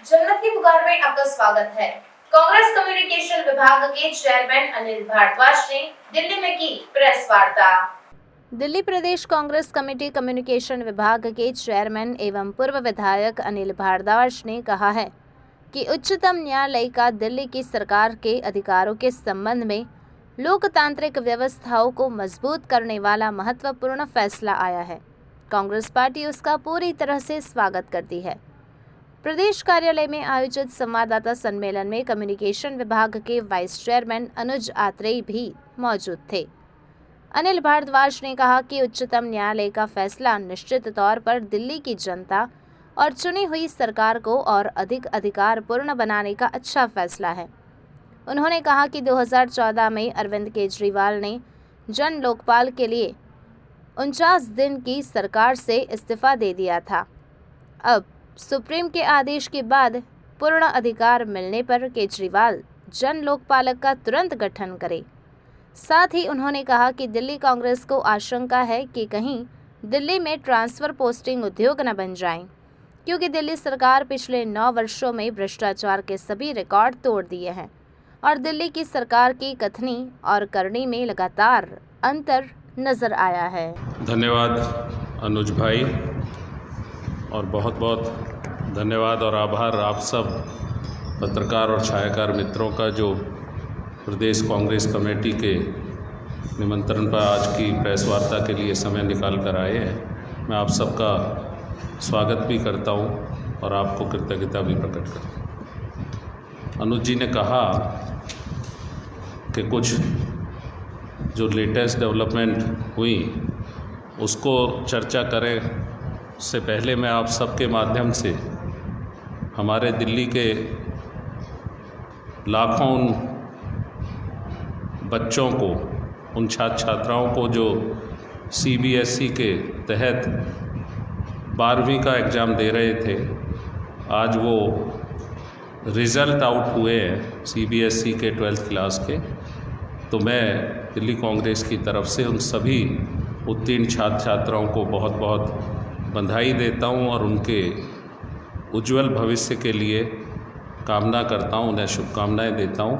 जन्नत की पुकार में आपका स्वागत है। कांग्रेस कम्युनिकेशन विभाग के चेयरमैन अनिल भारद्वाज ने दिल्ली में की प्रेस वार्ता। दिल्ली प्रदेश कांग्रेस कमेटी कम्युनिकेशन विभाग के चेयरमैन एवं पूर्व विधायक अनिल भारद्वाज ने कहा है कि उच्चतम न्यायालय का दिल्ली की सरकार के अधिकारों के संबंध में लोकतांत्रिक व्यवस्थाओं को मजबूत करने वाला महत्वपूर्ण फैसला आया है। कांग्रेस पार्टी उसका पूरी तरह से स्वागत करती है। प्रदेश कार्यालय में आयोजित संवाददाता सम्मेलन में कम्युनिकेशन विभाग के वाइस चेयरमैन अनुज आत्रेय भी मौजूद थे। अनिल भारद्वाज ने कहा कि उच्चतम न्यायालय का फैसला निश्चित तौर पर दिल्ली की जनता और चुनी हुई सरकार को और अधिक अधिकारपूर्ण बनाने का अच्छा फैसला है। उन्होंने कहा कि 2014 में अरविंद केजरीवाल ने जन लोकपाल के लिए 49 दिन की सरकार से इस्तीफा दे दिया था। अब सुप्रीम के आदेश के बाद पूर्ण अधिकार मिलने पर केजरीवाल जन लोकपाल का तुरंत गठन करे। साथ ही उन्होंने कहा कि दिल्ली कांग्रेस को आशंका है कि कहीं दिल्ली में ट्रांसफर पोस्टिंग उद्योग न बन जाएं, क्योंकि दिल्ली सरकार पिछले 9 वर्षों में भ्रष्टाचार के सभी रिकॉर्ड तोड़ दिए हैं और दिल्ली की सरकार की कथनी और करनी में लगातार अंतर नजर आया है। धन्यवाद अनुज भाई, और बहुत बहुत धन्यवाद और आभार आप सब पत्रकार और छायाकार मित्रों का जो प्रदेश कांग्रेस कमेटी के निमंत्रण पर आज की प्रेस वार्ता के लिए समय निकाल कर आए हैं। मैं आप सबका स्वागत भी करता हूं और आपको कृतज्ञता भी प्रकट करता हूं। अनुज जी ने कहा कि कुछ जो लेटेस्ट डेवलपमेंट हुई उसको चर्चा करें, उससे पहले मैं आप सबके माध्यम से हमारे दिल्ली के लाखों उन बच्चों को, उन छात्र छात्राओं को जो CBSE के तहत 12वीं का एग्ज़ाम दे रहे थे, आज वो रिज़ल्ट आउट हुए हैं CBSE के 12th क्लास के, तो मैं दिल्ली कांग्रेस की तरफ से उन सभी उत्तीर्ण छात्र छात्राओं को बहुत बहुत बधाई देता हूं और उनके उज्जवल भविष्य के लिए कामना करता हूं, उन्हें शुभकामनाएं देता हूं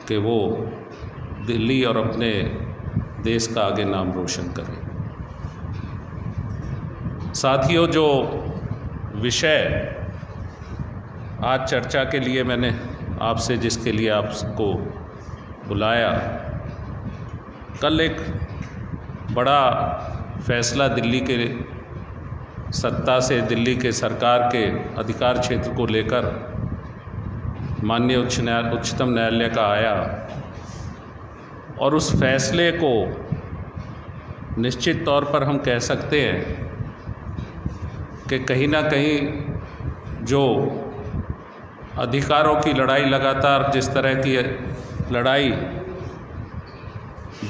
कि वो दिल्ली और अपने देश का आगे नाम रोशन करें। साथियों, जो विषय आज चर्चा के लिए मैंने आपसे, जिसके लिए आपको बुलाया, कल एक बड़ा फैसला दिल्ली के सत्ता से, दिल्ली के सरकार के अधिकार क्षेत्र को लेकर माननीय उच्चतम न्यायालय का आया और उस फैसले को निश्चित तौर पर हम कह सकते हैं कि कहीं ना कहीं जो अधिकारों की लड़ाई, लगातार जिस तरह की लड़ाई,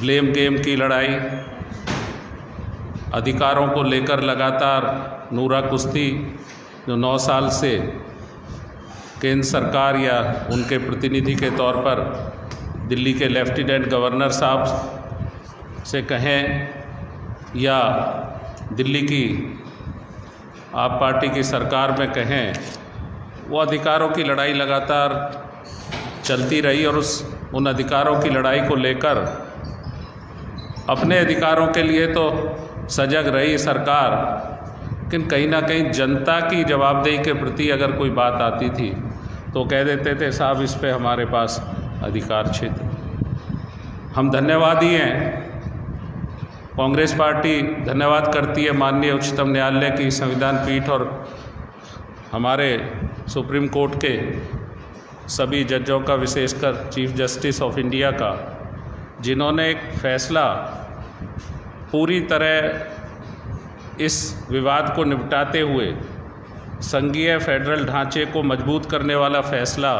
ब्लेम गेम की लड़ाई, अधिकारों को लेकर लगातार नूरा कुश्ती जो 9 साल से केंद्र सरकार या उनके प्रतिनिधि के तौर पर दिल्ली के लेफ्टिनेंट गवर्नर साहब से कहें या दिल्ली की आप पार्टी की सरकार में कहें, वो अधिकारों की लड़ाई लगातार चलती रही और उन अधिकारों की लड़ाई को लेकर अपने अधिकारों के लिए तो सजग रही सरकार, लेकिन कहीं ना कहीं जनता की जवाबदेही के प्रति अगर कोई बात आती थी तो कह देते थे साहब इस पे हमारे पास अधिकार क्षेत्र। हम धन्यवादी हैं, कांग्रेस पार्टी धन्यवाद करती है माननीय उच्चतम न्यायालय की संविधान पीठ और हमारे सुप्रीम कोर्ट के सभी जजों का, विशेषकर चीफ जस्टिस ऑफ इंडिया का, जिन्होंने एक फैसला पूरी तरह इस विवाद को निपटाते हुए संघीय फेडरल ढांचे को मजबूत करने वाला फैसला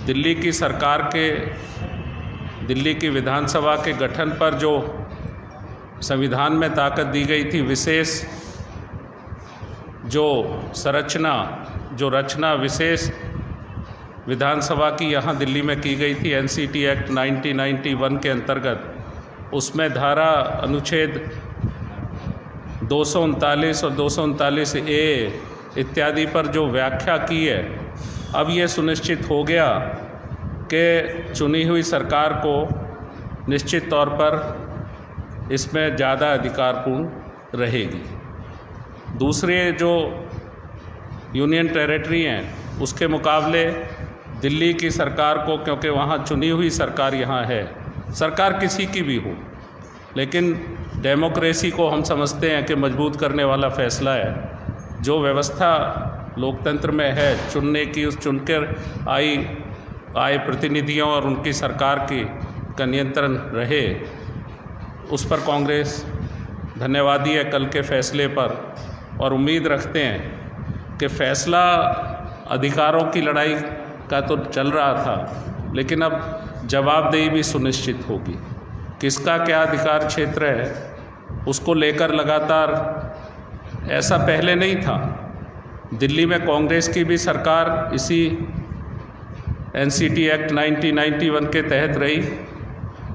दिल्ली की सरकार के, दिल्ली की विधानसभा के गठन पर जो संविधान में ताकत दी गई थी, विशेष जो रचना विशेष विधानसभा की यहाँ दिल्ली में की गई थी NCT एक्ट 1991 के अंतर्गत, उसमें धारा अनुच्छेद 239 और 239A इत्यादि पर जो व्याख्या की है, अब ये सुनिश्चित हो गया कि चुनी हुई सरकार को निश्चित तौर पर इसमें ज़्यादा अधिकारपूर्ण रहेगी। दूसरे जो यूनियन टेरिटरी हैं उसके मुकाबले दिल्ली की सरकार को, क्योंकि वहाँ चुनी हुई सरकार यहाँ है, सरकार किसी की भी हो, लेकिन डेमोक्रेसी को हम समझते हैं कि मजबूत करने वाला फैसला है। जो व्यवस्था लोकतंत्र में है चुनने की, उस चुनकर आए प्रतिनिधियों और उनकी सरकार का नियंत्रण रहे, उस पर कांग्रेस धन्यवादी है कल के फैसले पर, और उम्मीद रखते हैं कि फैसला अधिकारों की लड़ाई का तो चल रहा था, लेकिन अब जवाबदेही भी सुनिश्चित होगी। किसका क्या अधिकार क्षेत्र है उसको लेकर लगातार, ऐसा पहले नहीं था। दिल्ली में कांग्रेस की भी सरकार इसी एनसीटी एक्ट 1991 के तहत रही,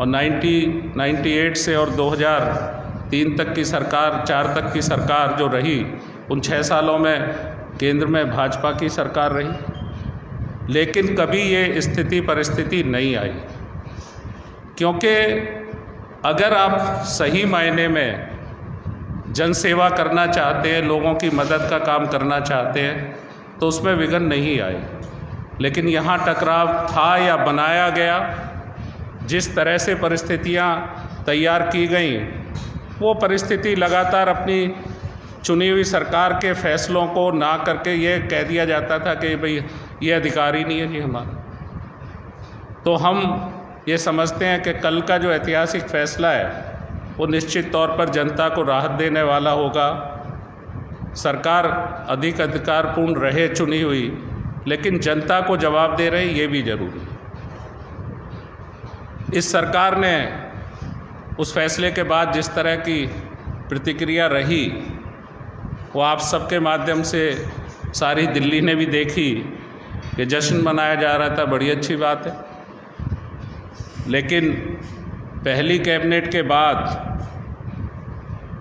और 1998 से और 2003 तक की सरकार, 4 तक की सरकार जो रही, उन 6 सालों में केंद्र में भाजपा की सरकार रही। लेकिन कभी ये स्थिति परिस्थिति नहीं आई, क्योंकि अगर आप सही मायने में जनसेवा करना चाहते हैं, लोगों की मदद का काम करना चाहते हैं, तो उसमें विघ्न नहीं आए। लेकिन यहाँ टकराव था या बनाया गया, जिस तरह से परिस्थितियाँ तैयार की गई, वो परिस्थिति लगातार अपनी चुनी हुई सरकार के फैसलों को ना करके ये कह दिया जाता था कि भाई ये अधिकार ही नहीं है जी हमारा। तो हम ये समझते हैं कि कल का जो ऐतिहासिक फैसला है वो निश्चित तौर पर जनता को राहत देने वाला होगा। सरकार अधिक अधिकारपूर्ण रहे चुनी हुई, लेकिन जनता को जवाब दे रहे, ये भी जरूरी है। इस सरकार ने उस फैसले के बाद जिस तरह की प्रतिक्रिया रही, वो आप सबके माध्यम से सारी दिल्ली ने भी देखी कि जश्न मनाया जा रहा था, बड़ी अच्छी बात है। लेकिन पहली कैबिनेट के बाद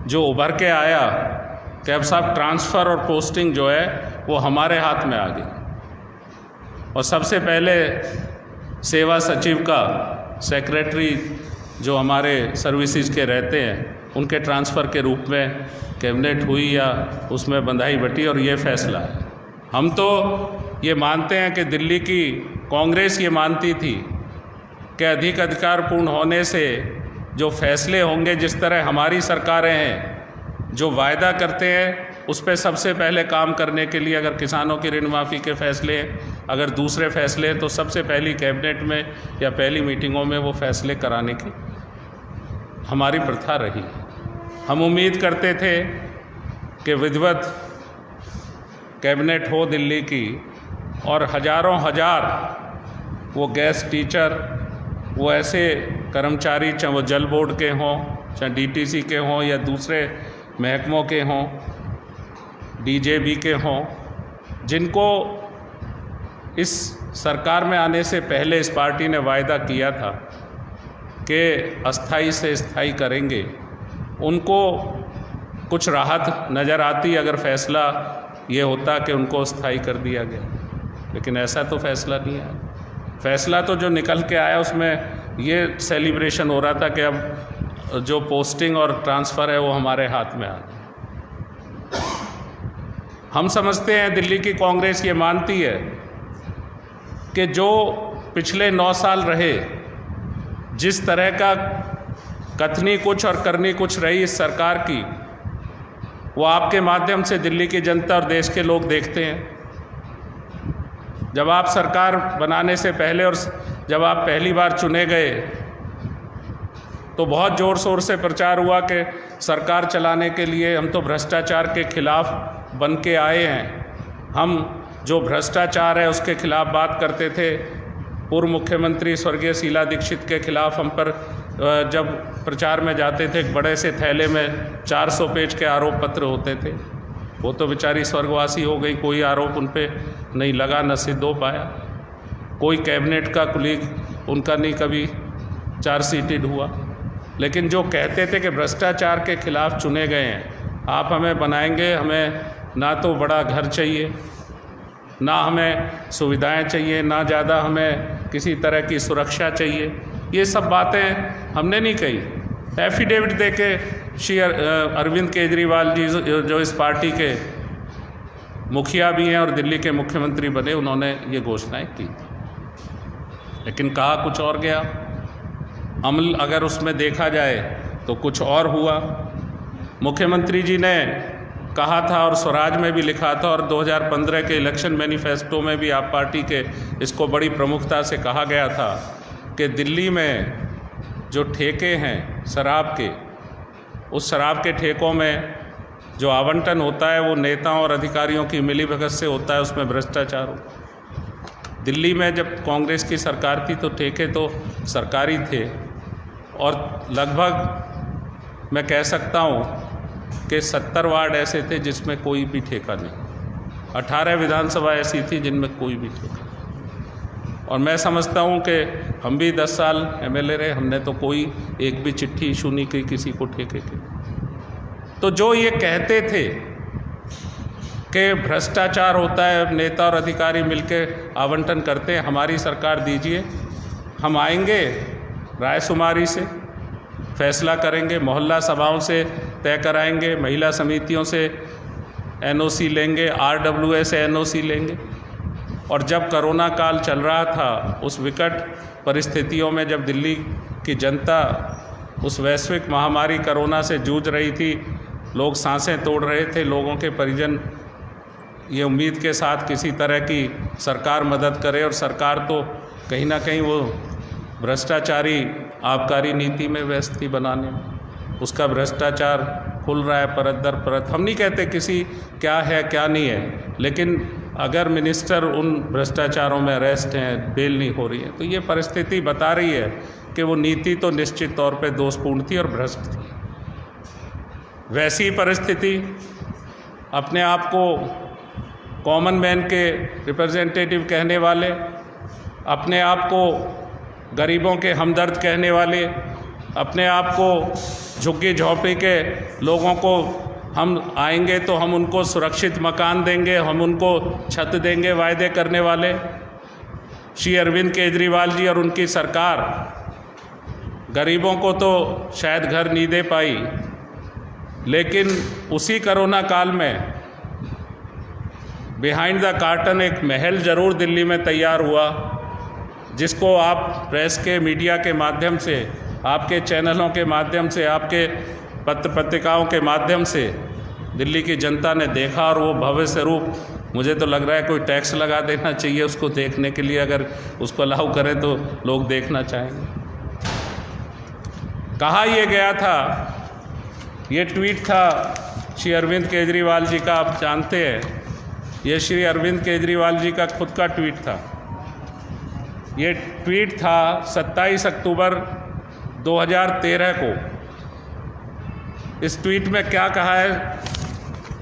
जो उभर के आया कि अब साहब ट्रांसफ़र और पोस्टिंग जो है वो हमारे हाथ में आ गई, और सबसे पहले सेवा सचिव का, सेक्रेटरी जो हमारे सर्विसेज के रहते हैं, उनके ट्रांसफ़र के रूप में कैबिनेट हुई या उसमें बंधाई बटी, और ये फैसला है। हम तो ये मानते हैं कि दिल्ली की कांग्रेस ये मानती थी कि अधिक अधिकारपूर्ण होने से जो फैसले होंगे, जिस तरह हमारी सरकारें हैं जो वायदा करते हैं उस पर सबसे पहले काम करने के लिए, अगर किसानों की ऋण माफ़ी के फैसले हैं, अगर दूसरे फैसले हैं, तो सबसे पहली कैबिनेट में या पहली मीटिंगों में वो फैसले कराने की हमारी प्रथा रही। हम उम्मीद करते थे कि विधिवत कैबिनेट हो दिल्ली की, और हजारों हजार वो गेस्ट टीचर, वो ऐसे कर्मचारी, चाहे वो जल बोर्ड के हों, चाहे डीटीसी के हों या दूसरे महकमों के हों, डीजेबी के हों, जिनको इस सरकार में आने से पहले इस पार्टी ने वायदा किया था कि अस्थाई से स्थायी करेंगे, उनको कुछ राहत नज़र आती अगर फैसला ये होता कि उनको स्थायी कर दिया गया। लेकिन ऐसा तो फैसला नहीं आया। फैसला तो जो निकल के आया उसमें ये सेलिब्रेशन हो रहा था कि अब जो पोस्टिंग और ट्रांसफ़र है वो हमारे हाथ में आ गया। हम समझते हैं, दिल्ली की कांग्रेस ये मानती है कि जो पिछले 9 साल रहे, जिस तरह का कथनी कुछ और करनी कुछ रही इस सरकार की, वो आपके माध्यम से दिल्ली की जनता और देश के लोग देखते हैं। जब आप सरकार बनाने से पहले और जब आप पहली बार चुने गए तो बहुत ज़ोर शोर से प्रचार हुआ कि सरकार चलाने के लिए हम तो भ्रष्टाचार के खिलाफ बन के आए हैं। हम जो भ्रष्टाचार है उसके खिलाफ बात करते थे। पूर्व मुख्यमंत्री स्वर्गीय शीला दीक्षित के खिलाफ हम पर जब प्रचार में जाते थे, एक बड़े से थैले में 400 पेज के आरोप पत्र होते थे। वो तो बेचारी स्वर्गवासी हो गई, कोई आरोप उन पे नहीं लगा, न सिद्ध हो पाया। कोई कैबिनेट का कुलीग उनका नहीं कभी चार्जशीटेड हुआ। लेकिन जो कहते थे कि भ्रष्टाचार के खिलाफ चुने गए हैं, आप हमें बनाएंगे, हमें ना तो बड़ा घर चाहिए, ना हमें सुविधाएं चाहिए, ना ज़्यादा हमें किसी तरह की सुरक्षा चाहिए। ये सब बातें हमने नहीं कही। एफिडेविट देके श्री अरविंद केजरीवाल जी जो इस पार्टी के मुखिया भी हैं और दिल्ली के मुख्यमंत्री बने, उन्होंने ये घोषणाएं की, लेकिन कहा कुछ और गया। अमल अगर उसमें देखा जाए तो कुछ और हुआ। मुख्यमंत्री जी ने कहा था और स्वराज में भी लिखा था और 2015 के इलेक्शन मैनिफेस्टो में भी आप पार्टी के इसको बड़ी प्रमुखता से कहा गया था कि दिल्ली में जो ठेके हैं शराब के, उस शराब के ठेकों में जो आवंटन होता है वो नेताओं और अधिकारियों की मिलीभगत से होता है, उसमें भ्रष्टाचार होता है। दिल्ली में जब कांग्रेस की सरकार थी तो ठेके तो सरकारी थे और लगभग मैं कह सकता हूँ कि 70 वार्ड ऐसे थे जिसमें कोई भी ठेका नहीं, 18 विधानसभा ऐसी थी जिनमें कोई भी ठेका नहीं। और मैं समझता हूँ कि हम भी 10 साल एमएलए रहे, हमने तो कोई एक भी चिट्ठी इशू नहीं की किसी को ठेके की। तो जो ये कहते थे कि भ्रष्टाचार होता है, नेता और अधिकारी मिलकर आवंटन करते हैं, हमारी सरकार दीजिए, हम आएंगे रायशुमारी से फैसला करेंगे, मोहल्ला सभाओं से तय कराएंगे, महिला समितियों से एनओसी लेंगे, आरडब्ल्यूए से एनओसी लेंगे। और जब कोरोना काल चल रहा था, उस विकट परिस्थितियों में जब दिल्ली की जनता उस वैश्विक महामारी कोरोना से जूझ रही थी, लोग सांसें तोड़ रहे थे, लोगों के परिजन ये उम्मीद के साथ किसी तरह की सरकार मदद करे, और सरकार तो कहीं ना कहीं वो भ्रष्टाचारी आबकारी नीति में व्यस्त थी बनाने में, उसका भ्रष्टाचार खुल रहा है परत दर परत। हम नहीं कहते किसी क्या है क्या नहीं है, लेकिन अगर मिनिस्टर उन भ्रष्टाचारों में अरेस्ट हैं, बेल नहीं हो रही है, तो ये परिस्थिति बता रही है कि वो नीति तो निश्चित तौर पे दोषपूर्ण थी और भ्रष्ट थी। वैसी परिस्थिति अपने आप को कॉमन मैन के रिप्रेजेंटेटिव कहने वाले, अपने आप को गरीबों के हमदर्द कहने वाले, अपने आप को झुग्गी झोंपड़ी के लोगों को हम आएंगे तो हम उनको सुरक्षित मकान देंगे, हम उनको छत देंगे वायदे करने वाले श्री अरविंद केजरीवाल जी और उनकी सरकार गरीबों को तो शायद घर नहीं दे पाई, लेकिन उसी कोरोना काल में बिहाइंड द कार्टन एक महल ज़रूर दिल्ली में तैयार हुआ, जिसको आप प्रेस के मीडिया के माध्यम से, आपके चैनलों के माध्यम से, आपके पत्र पत्रिकाओं के माध्यम से दिल्ली की जनता ने देखा। और वो भव्य स्वरूप, मुझे तो लग रहा है कोई टैक्स लगा देना चाहिए उसको देखने के लिए, अगर उसको अलाउ करें तो लोग देखना चाहेंगे। कहा यह गया था, ये ट्वीट था श्री अरविंद केजरीवाल जी का, आप जानते हैं ये श्री अरविंद केजरीवाल जी का खुद का ट्वीट था। ये ट्वीट था 27 अक्टूबर 2013 को। इस ट्वीट में क्या कहा है,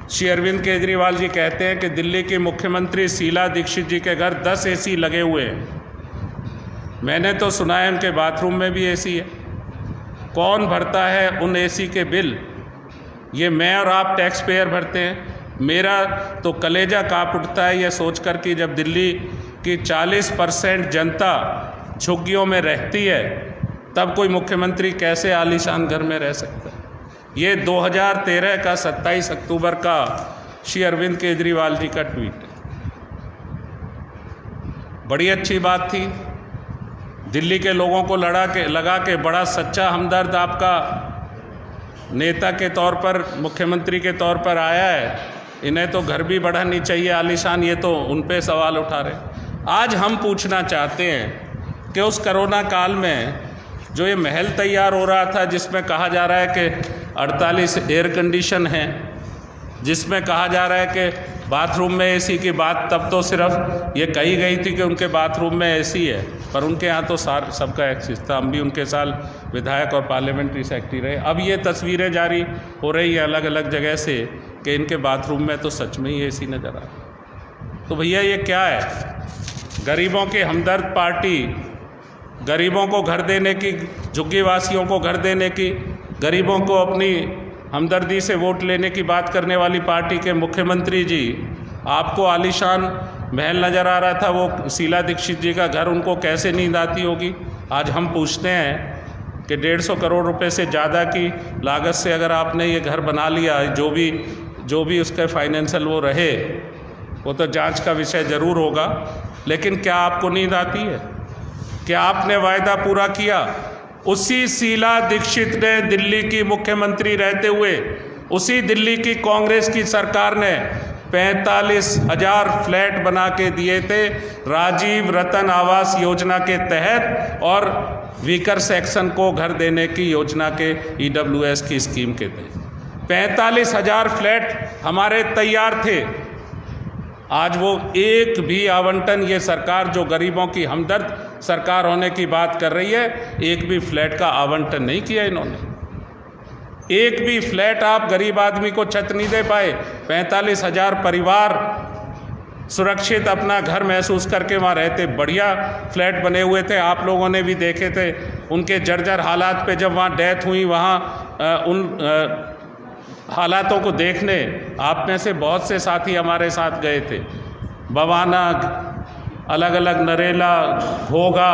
श्री अरविंद केजरीवाल जी कहते हैं कि दिल्ली की मुख्यमंत्री शीला दीक्षित जी के घर 10 एसी लगे हुए हैं। मैंने तो सुना है उनके बाथरूम में भी एसी है। कौन भरता है उन एसी के बिल? ये मैं और आप टैक्स पेयर भरते हैं। मेरा तो कलेजा कांप उठता है ये सोचकर कि जब दिल्ली की 40% जनता झुग्गियों में रहती है, तब कोई मुख्यमंत्री कैसे आलीशान घर में रह सकता है। ये 2013 का 27 अक्टूबर का श्री अरविंद केजरीवाल जी का ट्वीट है। बड़ी अच्छी बात थी, दिल्ली के लोगों को लगा के बड़ा सच्चा हमदर्द आपका नेता के तौर पर, मुख्यमंत्री के तौर पर आया है, इन्हें तो घर भी बढ़ानी चाहिए आलीशान, ये तो उन पे सवाल उठा रहे। आज हम पूछना चाहते हैं कि उस कोरोना काल में जो ये महल तैयार हो रहा था, जिसमें कहा जा रहा है कि 48 एयर कंडीशन हैं, जिसमें कहा जा रहा है कि बाथरूम में एसी की बात तब तो सिर्फ ये कही गई थी कि उनके बाथरूम में एसी है, पर उनके यहाँ तो सबका एक्सेस था। हम भी उनके साथ विधायक और पार्लियामेंट्री सेक्रेटरी रहे। अब ये तस्वीरें जारी हो रही हैं अलग अलग जगह से कि इनके बाथरूम में तो सच में ही एसी नज़र आ रहा है। तो भैया ये क्या है? गरीबों की हमदर्द पार्टी, गरीबों को घर देने की, झुग्गी वासियों को घर देने की, गरीबों को अपनी हमदर्दी से वोट लेने की बात करने वाली पार्टी के मुख्यमंत्री जी, आपको आलीशान महल नज़र आ रहा था, वो शीला दीक्षित जी का घर, उनको कैसे नींद आती होगी। आज हम पूछते हैं कि 150 करोड़ रुपए से ज़्यादा की लागत से अगर आपने ये घर बना लिया, जो भी उसके फाइनेंशियल वो रहे, वो तो जांच का विषय ज़रूर होगा, लेकिन क्या आपको नींद आती है? क्या आपने वायदा पूरा किया? उसी शीला दीक्षित ने दिल्ली की मुख्यमंत्री रहते हुए, उसी दिल्ली की कांग्रेस की सरकार ने 45,000 फ्लैट बना के दिए थे राजीव रतन आवास योजना के तहत और वीकर सेक्शन को घर देने की योजना के EWS की स्कीम के तहत 45,000 फ्लैट हमारे तैयार थे। आज वो एक भी आवंटन, ये सरकार जो गरीबों की हमदर्द सरकार होने की बात कर रही है, एक भी फ्लैट का आवंटन नहीं किया इन्होंने। एक भी फ्लैट आप गरीब आदमी को छत नहीं दे पाए। 45,000 परिवार सुरक्षित अपना घर महसूस करके वहाँ रहते, बढ़िया फ्लैट बने हुए थे, आप लोगों ने भी देखे थे उनके जर्जर हालात पे। जब वहाँ डेथ हुई, वहाँ उन हालातों को देखने आप में से बहुत से साथी हमारे साथ गए थे। बवाना, अलग अलग नरेला, घोगा,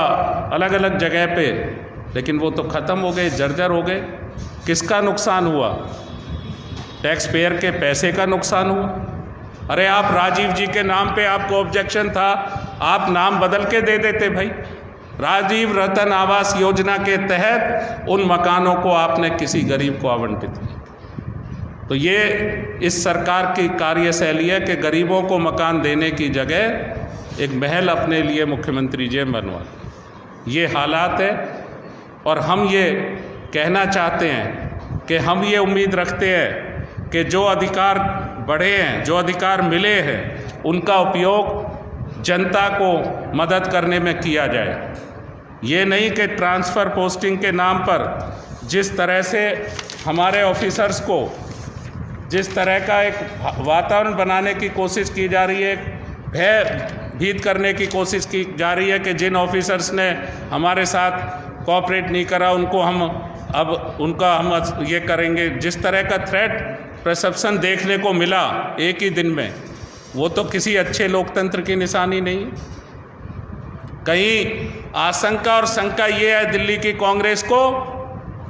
अलग अलग जगह पे, लेकिन वो तो ख़त्म हो गए, जर्जर हो गए। किसका नुकसान हुआ? टैक्स पेयर के पैसे का नुकसान हुआ। अरे आप राजीव जी के नाम पे आपको ऑब्जेक्शन था, आप नाम बदल के दे देते भाई। राजीव रतन आवास योजना के तहत उन मकानों को आपने किसी गरीब को आवंटित किया। तो ये इस सरकार की कार्यशैली है कि गरीबों को मकान देने की जगह एक महल अपने लिए मुख्यमंत्री जी बनवा। ये हालात है और हम ये कहना चाहते हैं कि हम ये उम्मीद रखते हैं कि जो अधिकार बढ़े हैं, जो अधिकार मिले हैं, उनका उपयोग जनता को मदद करने में किया जाए। ये नहीं कि ट्रांसफ़र पोस्टिंग के नाम पर जिस तरह से हमारे ऑफिसर्स को जिस तरह का एक वातावरण बनाने की कोशिश की जा रही है, भयभीत करने की कोशिश की जा रही है कि जिन ऑफिसर्स ने हमारे साथ कोऑपरेट नहीं करा उनको हम ये करेंगे। जिस तरह का थ्रेट परसेप्शन देखने को मिला एक ही दिन में, वो तो किसी अच्छे लोकतंत्र की निशानी नहीं। कहीं आशंका और शंका ये है दिल्ली की कांग्रेस को,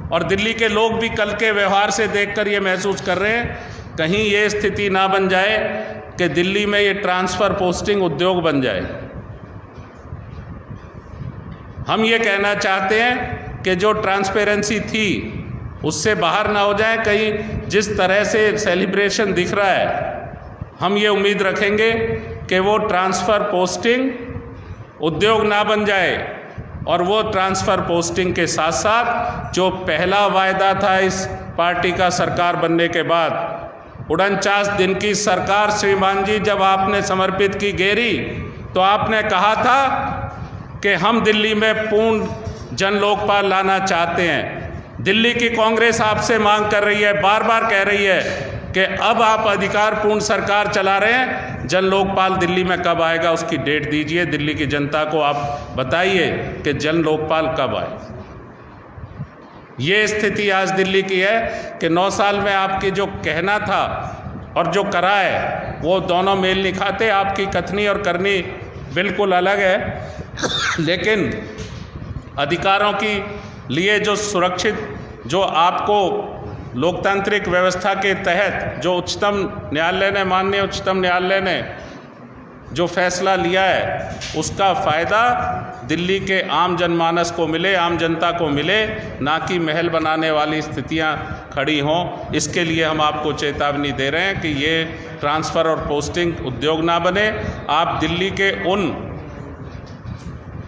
और दिल्ली के लोग भी कल के व्यवहार से देखकर ये महसूस कर रहे हैं, कहीं ये स्थिति ना बन जाए कि दिल्ली में ये ट्रांसफ़र पोस्टिंग उद्योग बन जाए। हम ये कहना चाहते हैं कि जो ट्रांसपेरेंसी थी उससे बाहर ना हो जाए। कहीं जिस तरह से सेलिब्रेशन दिख रहा है, हम ये उम्मीद रखेंगे कि वो ट्रांसफ़र पोस्टिंग उद्योग ना बन जाए, और वो ट्रांसफ़र पोस्टिंग के साथ साथ जो पहला वायदा था इस पार्टी का सरकार बनने के बाद, 49 दिन की सरकार श्रीमान जी जब आपने समर्पित की गेरी, तो आपने कहा था कि हम दिल्ली में पूर्ण जन लोकपाल लाना चाहते हैं। दिल्ली की कांग्रेस आपसे मांग कर रही है, बार बार कह रही है कि अब आप अधिकारपूर्ण सरकार चला रहे हैं, जन लोकपाल दिल्ली में कब आएगा उसकी डेट दीजिए। दिल्ली की जनता को आप बताइए कि जन लोकपाल कब आए। ये स्थिति आज दिल्ली की है कि 9 साल में आपकी जो कहना था और जो करा है वो दोनों मेल नहीं खाते। आपकी कथनी और करनी बिल्कुल अलग है, लेकिन अधिकारों की लिए जो सुरक्षित, जो आपको लोकतांत्रिक व्यवस्था के तहत जो माननीय उच्चतम न्यायालय ने जो फैसला लिया है, उसका फ़ायदा दिल्ली के आम जनमानस को मिले, आम जनता को मिले, ना कि महल बनाने वाली स्थितियां खड़ी हों। इसके लिए हम आपको चेतावनी दे रहे हैं कि ये ट्रांसफ़र और पोस्टिंग उद्योग ना बने। आप दिल्ली के उन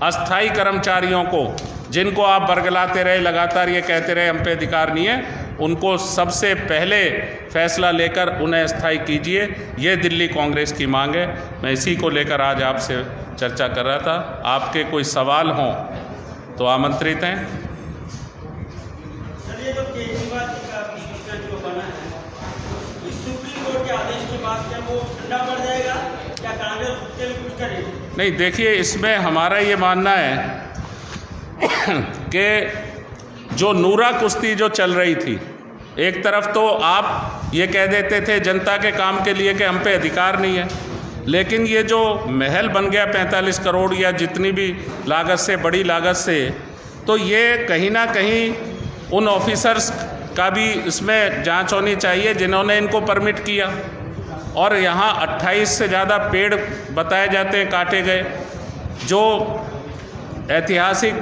अस्थाई कर्मचारियों को, जिनको आप बरगलाते रहे, लगातार ये कहते रहे हम पे अधिकार नहीं है, उनको सबसे पहले फैसला लेकर उन्हें स्थायी कीजिए। ये दिल्ली कांग्रेस की मांग है। मैं इसी को लेकर आज आपसे चर्चा कर रहा था। आपके कोई सवाल हों तो आमंत्रित हैं। चलिए, जो केजरीवाल जी का जो बना है, इस सुप्रीम कोर्ट के आदेश के बाद क्या वो ठंडा पड़ जाएगा, क्या कांग्रेस उसके लिए कुछ करेगी? नहीं, देखिए, इसमें हमारा ये मानना है कि जो नूरा कुश्ती जो चल रही थी, एक तरफ तो आप ये कह देते थे जनता के काम के लिए कि हम पे अधिकार नहीं है, लेकिन ये जो महल बन गया 45 करोड़ या जितनी भी लागत से, बड़ी लागत से, तो ये कहीं ना कहीं उन ऑफिसर्स का भी इसमें जांच होनी चाहिए जिन्होंने इनको परमिट किया। और यहाँ 28 से ज़्यादा पेड़ बताए जाते हैं काटे गए, जो ऐतिहासिक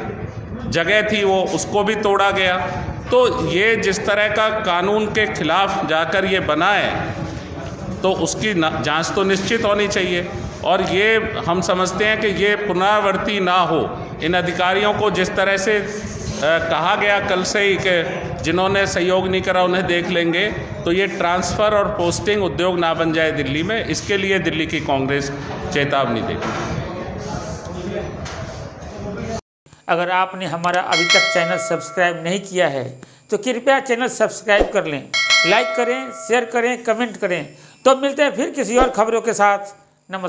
जगह थी वो उसको भी तोड़ा गया। तो ये जिस तरह का कानून के खिलाफ जाकर ये बना है तो उसकी जांच तो निश्चित होनी चाहिए। और ये हम समझते हैं कि ये पुनरावृत्ति ना हो। इन अधिकारियों को जिस तरह से कहा गया कल से ही कि जिन्होंने सहयोग नहीं करा उन्हें देख लेंगे, तो ये ट्रांसफ़र और पोस्टिंग उद्योग ना बन जाए दिल्ली में, इसके लिए दिल्ली की कांग्रेस चेतावनी देगी। अगर आपने हमारा अभी तक चैनल सब्सक्राइब नहीं किया है तो कृपया चैनल सब्सक्राइब कर लें, लाइक करें, शेयर करें, कमेंट करें। तो मिलते हैं फिर किसी और खबरों के साथ। नमस्कार।